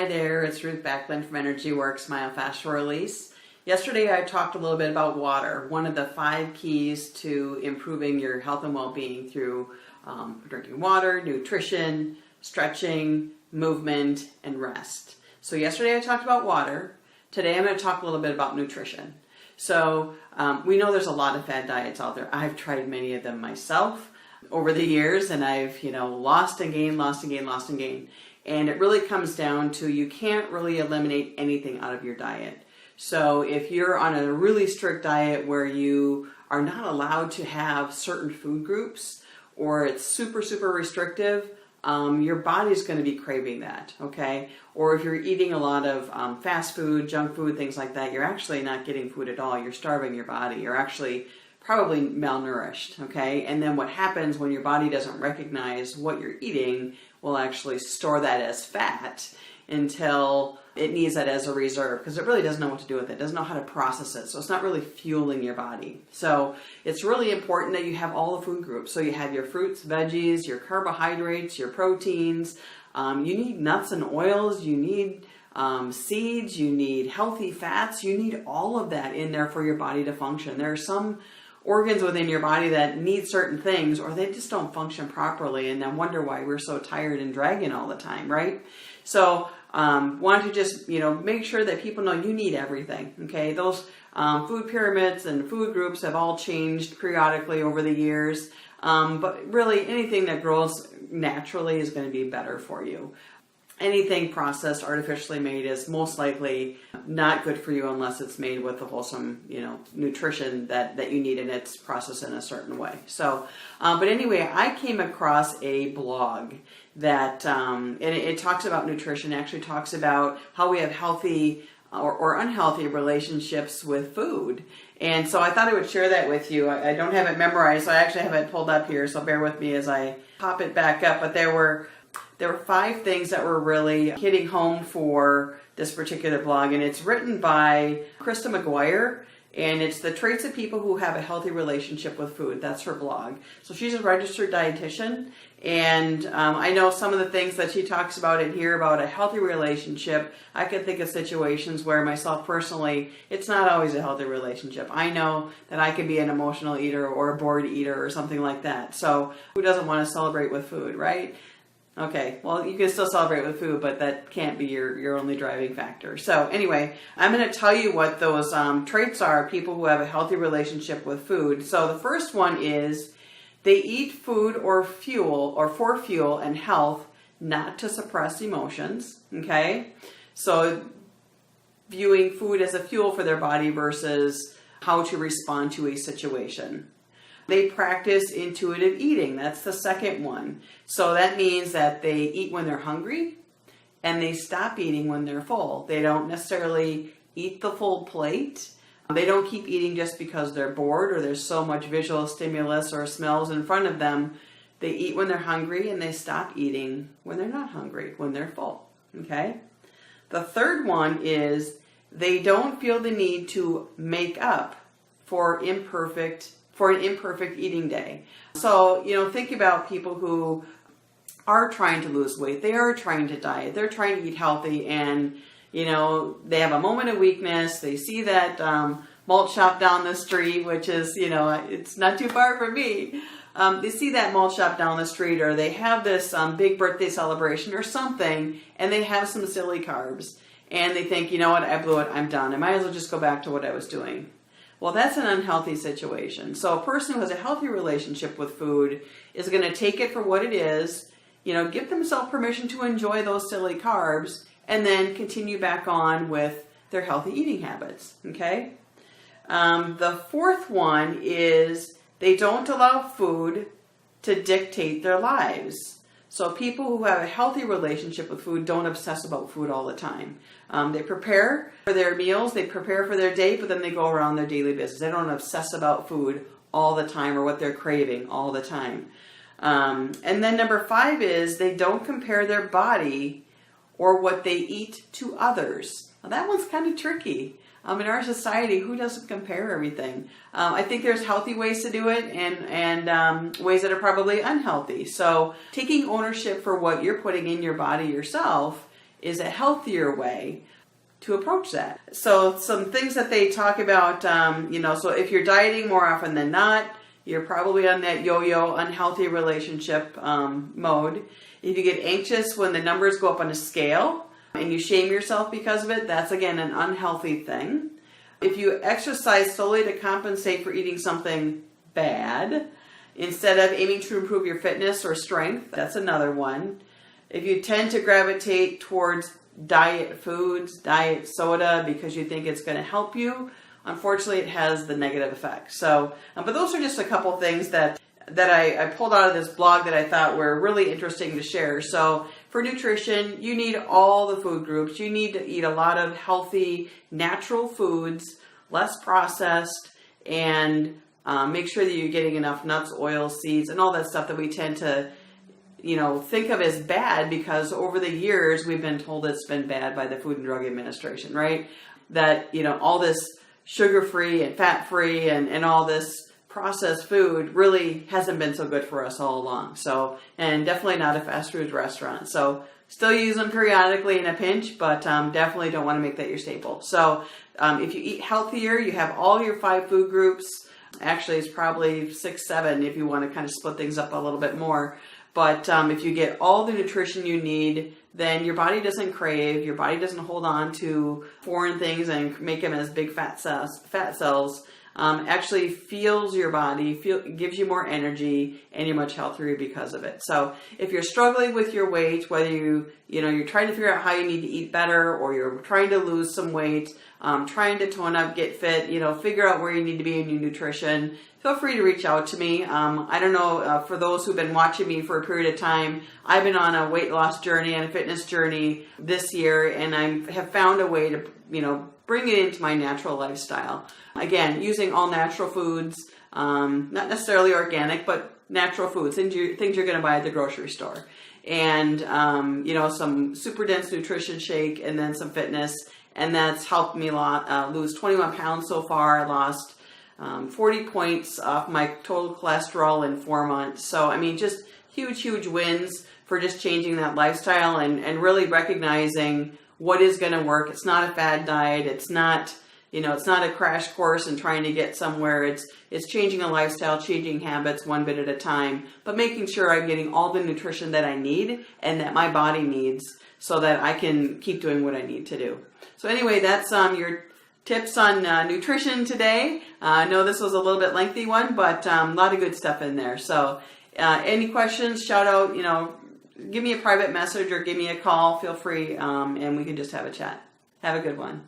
Hi there, it's Ruth Backlund from Energy Works Myofascial Release. Yesterday I talked a little bit about water, one of the 5 keys to improving your health and well-being through drinking water, nutrition, stretching, movement, and rest. So yesterday I talked about water. Today I'm going to talk a little bit about nutrition. So we know there's a lot of fad diets out there. I've tried many of them myself over the years, and I've lost and gained. And it really comes down to you can't really eliminate anything out of your diet. So if you're on a really strict diet where you are not allowed to have certain food groups, or it's super restrictive, your body's going to be craving that, okay? Or if you're eating a lot of fast food, junk food, things like that, you're actually not getting food at all. You're starving your body. You're actually probably malnourished, okay? And then what happens when your body doesn't recognize what you're eating will actually store that as fat until it needs that as a reserve, because it really doesn't know what to do with it. It doesn't know how to process it. So it's not really fueling your body. So it's really important that you have all the food groups. So you have your fruits, veggies, your carbohydrates, your proteins. You need nuts and oils. You need seeds. You need healthy fats. You need all of that in there for your body to function. There are some organs within your body that need certain things, or they just don't function properly, and then wonder why we're so tired and dragging all the time, right? So want to just make sure that people know you need everything. Okay, those food pyramids and food groups have all changed periodically over the years, but really anything that grows naturally is going to be better for you. Anything processed, artificially made is most likely not good for you unless it's made with the wholesome, nutrition that you need, and it's processed in a certain way. So, but anyway, I came across a blog that, and it talks about nutrition, actually talks about how we have healthy or unhealthy relationships with food. And so I thought I would share that with you. I don't have it memorized, so I actually have it pulled up here, so bear with me as I pop it back up. But there were 5 things that were really hitting home for this particular blog, and it's written by Krista McGuire, and it's the traits of people who have a healthy relationship with food. That's her blog. So she's a registered dietitian, and I know some of the things that she talks about in here about a healthy relationship. I can think of situations where myself personally, it's not always a healthy relationship. I know that I can be an emotional eater or a bored eater or something like that. So who doesn't want to celebrate with food, right? Okay, well, you can still celebrate with food, but that can't be your only driving factor. So anyway, I'm going to tell you what those traits are, people who have a healthy relationship with food. So the first one is they eat food or fuel or for fuel and health, not to suppress emotions, okay? So viewing food as a fuel for their body versus how to respond to a situation. They practice intuitive eating. That's the second one. So that means that they eat when they're hungry and they stop eating when they're full. They don't necessarily eat the full plate. They don't keep eating just because they're bored or there's so much visual stimulus or smells in front of them. They eat when they're hungry and they stop eating when they're not hungry, when they're full. Okay? The third one is they don't feel the need to make up for an imperfect eating day. So, think about people who are trying to lose weight. They are trying to diet. They're trying to eat healthy, and, they have a moment of weakness. They see that malt shop down the street, which is, it's not too far from me. They see that malt shop down the street, or they have this big birthday celebration or something, and they have some silly carbs. And they think, I blew it. I'm done. I might as well just go back to what I was doing. Well, that's an unhealthy situation. So a person who has a healthy relationship with food is going to take it for what it is, give themselves permission to enjoy those silly carbs, and then continue back on with their healthy eating habits, okay? The fourth one is they don't allow food to dictate their lives. So people who have a healthy relationship with food don't obsess about food all the time. They prepare for their meals, they prepare for their day, but then they go around their daily business. They don't obsess about food all the time or what they're craving all the time. And then number 5 is they don't compare their body or what they eat to others. Now that one's kind of tricky. In our society, who doesn't compare everything? I think there's healthy ways to do it and ways that are probably unhealthy. So taking ownership for what you're putting in your body yourself is a healthier way to approach that. So some things that they talk about, so if you're dieting more often than not, you're probably on that yo-yo unhealthy relationship mode. If you get anxious when the numbers go up on a scale and you shame yourself because of it, that's again an unhealthy thing. If you exercise solely to compensate for eating something bad, instead of aiming to improve your fitness or strength, that's another one. If you tend to gravitate towards diet foods, diet soda, because you think it's going to help you, unfortunately it has the negative effect. So, but those are just a couple things that I pulled out of this blog that I thought were really interesting to share. So for nutrition, you need all the food groups. You need to eat a lot of healthy, natural foods, less processed, and make sure that you're getting enough nuts, oils, seeds, and all that stuff that we tend to think of as bad because over the years we've been told it's been bad by the Food and Drug Administration, right? That, all this sugar-free and fat-free and all this processed food really hasn't been so good for us all along. So, and definitely not a fast food restaurant. So still use them periodically in a pinch, but definitely don't want to make that your staple. So if you eat healthier, you have all your 5 food groups. Actually, it's probably 6, 7 if you want to kind of split things up a little bit more. But if you get all the nutrition you need, then your body doesn't crave, your body doesn't hold on to foreign things and make them as big fat cells. Actually fuels your body, gives you more energy, and you're much healthier because of it. So if you're struggling with your weight, whether you're trying to figure out how you need to eat better, or you're trying to lose some weight, trying to tone up, get fit, figure out where you need to be in your nutrition, feel free to reach out to me. I don't know, for those who've been watching me for a period of time, I've been on a weight loss journey and a fitness journey this year, and I have found a way to, bring it into my natural lifestyle. Again, using all natural foods, not necessarily organic, but natural foods, things you're going to buy at the grocery store. And, some super dense nutrition shake and then some fitness. And that's helped me lose 21 pounds so far. I lost 40 points off my total cholesterol in 4 months. So, just huge wins for just changing that lifestyle and really recognizing what is going to work. It's not a fad diet. It's not, it's not a crash course and trying to get somewhere. It's changing a lifestyle, changing habits one bit at a time, but making sure I'm getting all the nutrition that I need and that my body needs so that I can keep doing what I need to do. So anyway, that's your tips on nutrition today. I know this was a little bit lengthy one, but a lot of good stuff in there. So any questions, shout out, give me a private message or give me a call. Feel free, and we can just have a chat. Have a good one.